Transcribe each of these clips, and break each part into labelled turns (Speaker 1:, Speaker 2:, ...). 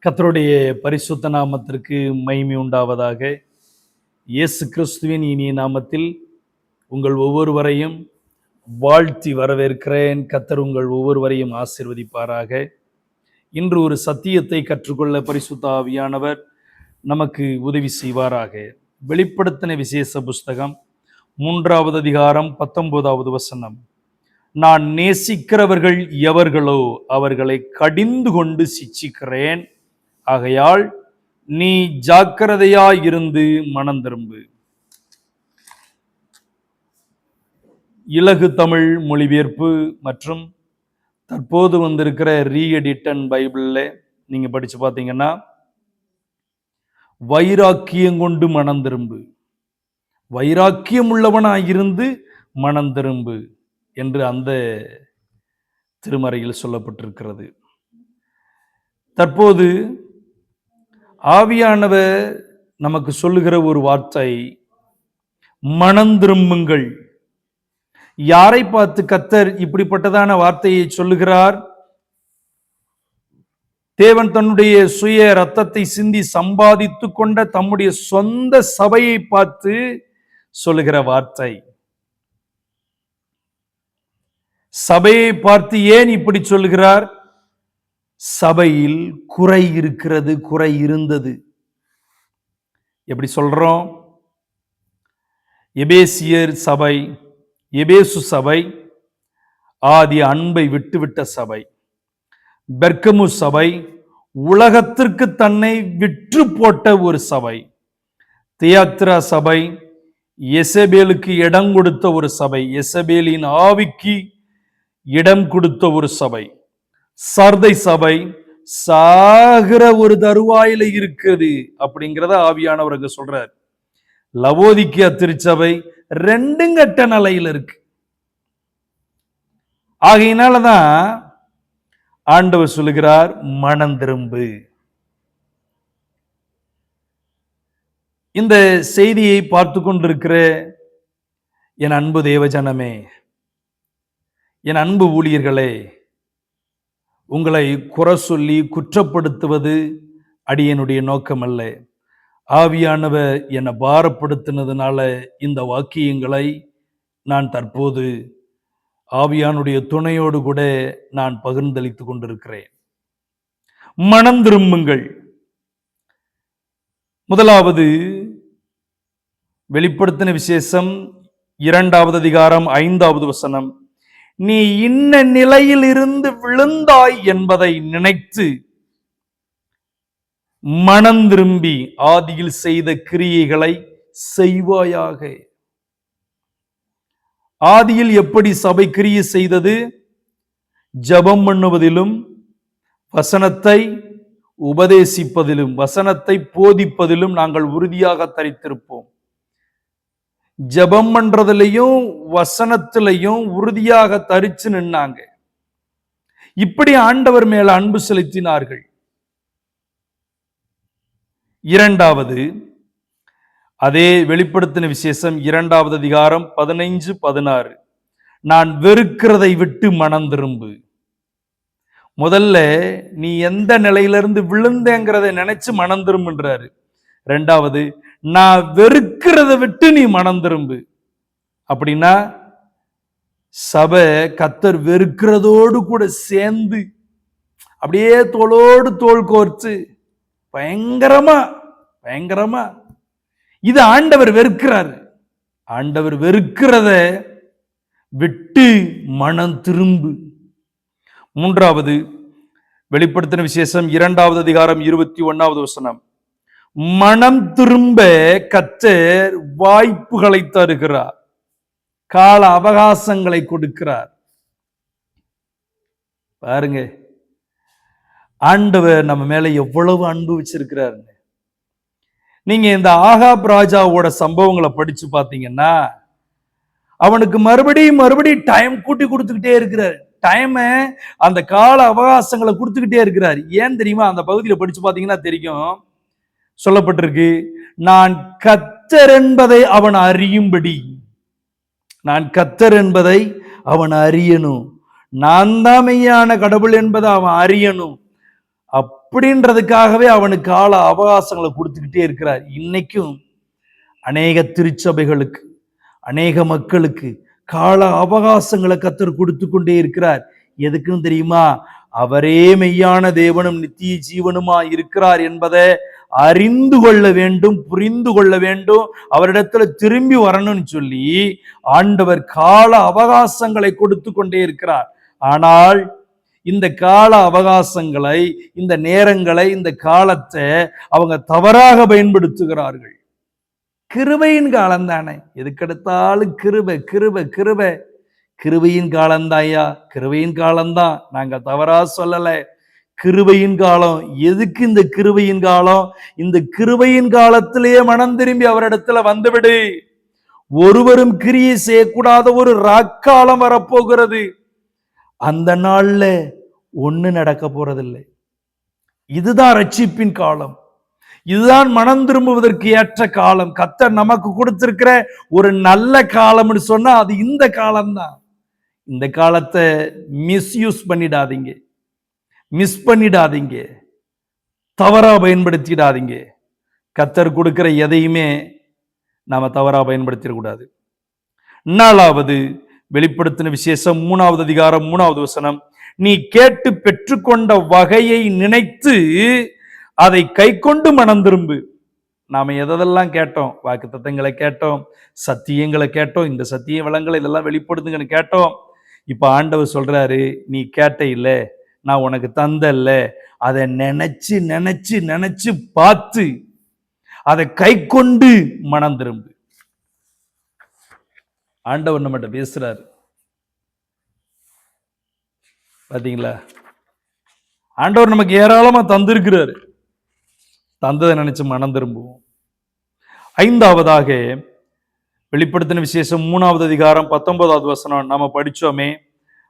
Speaker 1: கர்த்தருடைய பரிசுத்த நாமத்திற்கு மகிமை உண்டாவதாக. இயேசு கிறிஸ்துவின் இனிய நாமத்தில் உங்கள் ஒவ்வொருவரையும் வாழ்த்தி வரவேற்கிறேன். கர்த்தர் உங்கள் ஒவ்வொருவரையும் ஆசீர்வதிப்பாராக. இன்று ஒரு சத்தியத்தை கற்றுக்கொள்ள பரிசுத்த ஆவியானவர் நமக்கு உதவி செய்வாராக. வெளிப்படுத்தின விசேஷ புஸ்தகம் 3வது அதிகாரம் 19வது வசனம். நான் நேசிக்கிறவர்கள் எவர்களோ அவர்களை கடிந்து கொண்டு சிட்சிக்கிறேன். ஆகையால் நீ ஜாக்கிரதையாயிருந்து மனம் திரும்பு. இலகு தமிழ் மொழிபெயர்ப்பு மற்றும் தற்போது வந்திருக்கிற ரீஎடிட்டன் பைபிள்ல நீங்க படிச்சு பார்த்தீங்கன்னா, வைராக்கியம் கொண்டு மனம் திரும்பு, வைராக்கியம் உள்ளவனாயிருந்து மனம் திரும்பு என்று அந்த திருமறையில் சொல்லப்பட்டிருக்கிறது. தற்போது ஆவியானவர் நமக்கு சொல்லுகிற ஒரு வார்த்தை, மனம் திரும்புங்கள். யாரை பார்த்து கர்த்தர் இப்படிப்பட்டதான வார்த்தையை சொல்லுகிறார்? தேவன் தன்னுடைய சுய ரத்தத்தை சிந்தி சம்பாதித்து கொண்ட தம்முடைய சொந்த சபையை பார்த்து சொல்லுகிற வார்த்தை. சபையை பார்த்து ஏன் இப்படி சொல்லுகிறார்? சபையில் குறை இருக்கிறது, குறை இருந்தது. எப்படி சொல்றோம்? எபேசியர் சபை, எபேசு சபை ஆதி அன்பை விட்டுவிட்ட சபை. பெர்கமு சபை உலகத்திற்கு தன்னை விற்று போட்ட ஒரு சபை. தியாத்திரா சபை எசபேலுக்கு இடம் கொடுத்த ஒரு சபை, எசபேலின் ஆவிக்கு இடம் கொடுத்த ஒரு சபை. சர்தை சபை சாகிற ஒரு தருவாயில இருக்குது அப்படிங்கிறத ஆவியானவர் அங்க சொல்றார். லவோதிக்கியா திருச்சபை ரெண்டும் கட்ட நிலையில இருக்கு. ஆகையினாலதான் ஆண்டவர் சொல்லுகிறார், மனம் திரும்பு. இந்த செய்தியை பார்த்து கொண்டிருக்கிற என் அன்பு தேவஜனமே, என் அன்பு ஊழியர்களே, உங்களை குறை சொல்லி குற்றப்படுத்துவது அடியனுடைய நோக்கம் அல்ல. ஆவியானவர் என்னை பாரப்படுத்தினதுனால இந்த வாக்கியங்களை நான் தற்போது ஆவியானுடைய துணையோடு கூட நான் பகிர்ந்தளித்துக் கொண்டிருக்கிறேன். மனம் திரும்புங்கள். முதலாவது வெளிப்படுத்தின விசேஷம் 2வது அதிகாரம் 5வது வசனம். நீ இன்ன நிலையில் இருந்து விழுந்தாய் என்பதை நினைத்து மனம் திரும்பி ஆதியில் செய்த கிரியைகளை செய்வாயாக. ஆதியில் எப்படி சபை கிரியை செய்தது? ஜெபம் பண்ணுவதிலும், வசனத்தை உபதேசிப்பதிலும், வசனத்தை போதிப்பதிலும் நாங்கள் உறுதியாக தரித்திருப்போம். ஜெபம் பண்றதுலையும் வசனத்திலையும் உறுதியாக தரிச்சு நின்னாங்க. இப்படி ஆண்டவர் மேல அன்பு செலுத்தினார்கள். இரண்டாவது, அதே வெளிப்படுத்தின விசேஷம் 2வது அதிகாரம் 15-16. நான் வெறுக்கிறதை விட்டு மனம் திரும்பு. முதல்ல நீ எந்த நிலையிலிருந்து விழுந்தேங்கிறத நினைச்சு மனம் திரும்புன்றாரு. ரெண்டாவது, நான் வெறுக்கிறத விட்டு நீ மனம் திரும்பு. அப்படின்னா சபை கர்த்தர் வெறுக்கிறதோடு கூட சேர்ந்து அப்படியே தோளோடு தோள் கோர்த்து பயங்கரமா பயங்கரமா இது ஆண்டவர் வெறுக்கிறார். ஆண்டவர் வெறுக்கிறத விட்டு மனம் திரும்பு. மூன்றாவது வெளிப்படுத்தின விசேஷம் 2வது அதிகாரம் 21வது வசனம். மனம் திரும்ப கர்த்தர் வாய்ப்புகளை தருகிறார், கால அவகாசங்களை கொடுக்கிறார். பாருங்க, ஆண்டவர் நம்ம மேல எவ்வளவு அன்பு வச்சிருக்கிறார். நீங்க இந்த ஆகாப் ராஜாவோட சம்பவங்களை படிச்சு பார்த்தீங்கன்னா, அவனுக்கு மறுபடியும் டைம் கூட்டி கொடுத்துக்கிட்டே இருக்கிறார். டைம், அந்த கால அவகாசங்களை கொடுத்துக்கிட்டே இருக்கிறார். ஏன் தெரியுமா? அந்த பகுதியில் படிச்சு பார்த்தீங்கன்னா தெரியும், சொல்லப்பட்டிருக்கு, நான் கர்த்தர் என்பதை அவன் அறியும்படி. நான் கர்த்தர் என்பதை அவன் அறியணும். நான் தான் மெய்யான கடவுள் என்பதை அவன் அறியணும். அப்படின்றதுக்காகவே அவனுக்கு கால அவகாசங்களை கொடுத்துக்கிட்டே இருக்கிறார். இன்னைக்கும் அநேக திருச்சபைகளுக்கு, அநேக மக்களுக்கு கால அவகாசங்களை கர்த்தர் கொடுத்து கொண்டே இருக்கிறார். எதுக்குன்னு தெரியுமா? அவரே மெய்யான தேவனும் நித்திய ஜீவனுமா இருக்கிறார் என்பதை அறிந்து கொள்ள வேண்டும், புரிந்து கொள்ள வேண்டும், அவரிடத்துல திரும்பி வரணும்னு சொல்லி ஆண்டவர் கால அவகாசங்களை கொடுத்து கொண்டே இருக்கிறார். ஆனால் இந்த கால அவகாசங்களை, இந்த நேரங்களை, இந்த காலத்தை அவங்க தவறாக பயன்படுத்துகிறார்கள். கிருபையின் காலம் தானே, எதுக்கெடுத்தாலும் கிருபை கிருபை கிருபை. கிருபையின் காலம்தான் ஐயா, கிருபையின் காலம்தான், நாங்க தவறா சொல்லல. கிருபையின் காலம். எதுக்கு இந்த கிருபையின் காலம்? இந்த கிருபையின் காலத்திலேயே மனம் திரும்பி அவரிடத்துல வந்துவிடு. ஒருவரும் கிரியை செய்யக்கூடாத ஒரு ராக்காலம் வரப்போகிறது. அந்த நாள்ல ஒண்ணு நடக்க போறதில்லை. இதுதான் ரட்சிப்பின் காலம், இதுதான் மனம் திரும்புவதற்கு ஏற்ற காலம். கர்த்தர் நமக்கு கொடுத்திருக்கிற ஒரு நல்ல காலம்னு சொன்னா அது இந்த காலம்தான். இந்த காலத்தை மிஸ்யூஸ் பண்ணிடாதீங்க, மிஸ் பண்ணிடாதீங்க, தவறா பயன்படுத்திடாதீங்க. கர்த்தர் கொடுக்கிற எதையுமே நாம தவறா பயன்படுத்திடக்கூடாது. 4வது வெளிப்படுத்தின விசேஷம் 3வது அதிகாரம் 3வது வசனம். நீ கேட்டு பெற்றுக்கொண்ட வகையை நினைத்து அதை கை கொண்டு மனம் திரும்பு. நாம எதெல்லாம் கேட்டோம்? வாக்கு தத்தங்களை கேட்டோம், சத்தியங்களை கேட்டோம், இந்த சத்திய வளங்களை இதெல்லாம் வெளிப்படுத்துங்கன்னு கேட்டோம். இப்ப ஆண்டவர் சொல்றாரு, நீ கேட்ட இல்ல, நான் உனக்கு தந்தல்ல, அதை நினைச்சு நினைச்சு நினைச்சு பார்த்து அதை கை கொண்டு மனம் திரும்பு. ஆண்டவர் நம்மகிட்ட பேசுறாரு, பாத்தீங்களா? ஆண்டவர் நமக்கு ஏராளமா தந்திருக்கிறாரு, தந்ததை நினைச்சு மனம் திரும்புவோம். 5வதாக வெளிப்படுத்தின விசேஷம் 3வது அதிகாரம் 19வது வசனம் நாம படிச்சோமே,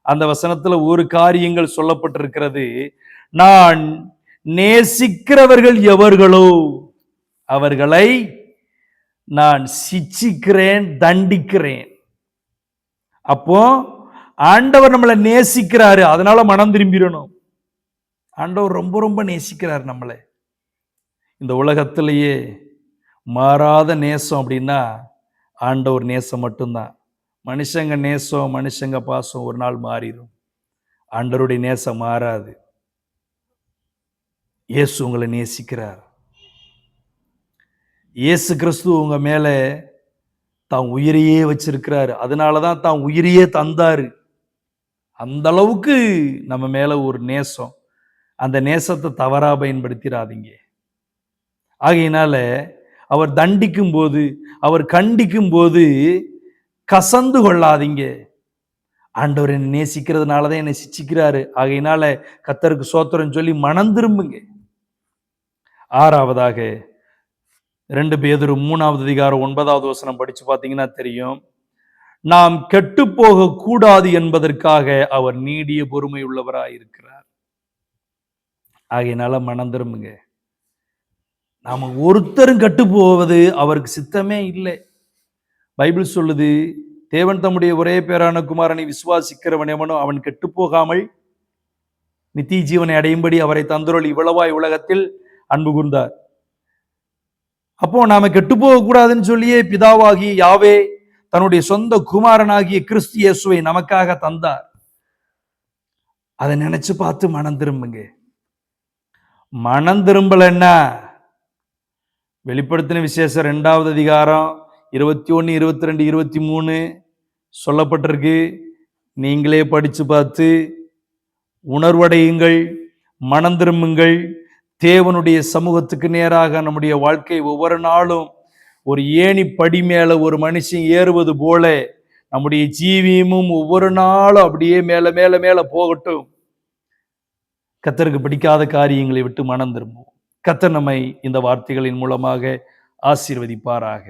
Speaker 1: அந்த வசனத்துல ஒரு காரியங்கள் சொல்லப்பட்டிருக்கிறது. நான் நேசிக்கிறவர்கள் எவர்களோ அவர்களை நான் சிட்சிக்கிறேன், தண்டிக்கிறேன். அப்போ ஆண்டவர் நம்மளை நேசிக்கிறாரு, அதனால மனம் திரும்பிடணும். ஆண்டவர் ரொம்ப ரொம்ப நேசிக்கிறார் நம்மளை. இந்த உலகத்திலேயே மாறாத நேசம் அப்படின்னா ஆண்டவர் நேசம் மட்டும்தான். மனுஷங்க நேசம், மனுஷங்க பாசம் ஒரு நாள் மாறிடும், ஆண்டவருடைய நேசம் மாறாது. இயேசு உங்களை நேசிக்கிறார். இயேசு கிறிஸ்து உங்க மேல தான் உயிரையே வச்சிருக்கிறாரு, அதனாலதான் தான் உயிரையே தந்தாரு. அந்த அளவுக்கு நம்ம மேல ஒரு நேசம். அந்த நேசத்தை தவறா பயன்படுத்திடாதீங்க. ஆகையினால அவர் தண்டிக்கும் போது, அவர் கண்டிக்கும் போது கசந்து கொள்ளாதீங்க. ஆண்டவர் என்னை நேசிக்கிறதுனாலதான் என்னை சிச்சிக்கிறாரு, ஆகையினால கர்த்தருக்கு ஸ்தோத்திரம் சொல்லி மனம் திரும்புங்க. 6வதாக 2 பேதுரு 3வது அதிகாரம் 9வது வசனம் படிச்சு பார்த்தீங்கன்னா தெரியும். நாம் கெட்டு போக கூடாது என்பதற்காக அவர் நீடிய பொறுமை உள்ளவராய் இருக்கிறார். ஆகையினால மனம் திரும்புங்க. நாம ஒருத்தரும் கெட்டு போவது அவருக்கு சித்தமே இல்லை. பைபிள் சொல்லுது, தேவன் தம்முடைய ஒரே பேரான குமாரனை விசுவாசிக்கிறவன் எவனோ அவன் கெட்டு போகாமல் நித்திய ஜீவனை அடையும்படி அவரை தந்தருள் இவ்வளவாய் உலகத்தில் அன்பு கூர்ந்தார். அப்போ நாம கெட்டு போக கூடாதுன்னு சொல்லியே பிதாவாகி யாவே தன்னுடைய சொந்த குமாரனாகிய கிறிஸ்து இயேசுவை நமக்காக தந்தார். அதை நினைச்சு பார்த்து மனம் திரும்புங்க. மனம் திரும்பலன்னா வெளிப்படுத்தின விசேஷம் 2வது அதிகாரம் 21, 22, 23 சொல்லப்பட்டிருக்கு. நீங்களே படிச்சு பார்த்து உணர்வடையுங்கள், மனம் திரும்புங்கள். தேவனுடைய சமூகத்துக்கு நேராக நம்முடைய வாழ்க்கை ஒவ்வொரு நாளும் ஒரு ஏணி படி மேல ஒரு மனுஷன் ஏறுவது போல நம்முடைய ஜீவியமும் ஒவ்வொரு நாளும் அப்படியே மேல மேல மேல போகட்டும். கர்த்தருக்கு பிடிக்காத காரியங்களை விட்டு மனம் திரும்புவோம். கர்த்தர் நம்மை இந்த வார்த்தைகளின் மூலமாக ஆசீர்வதிப்பாராக.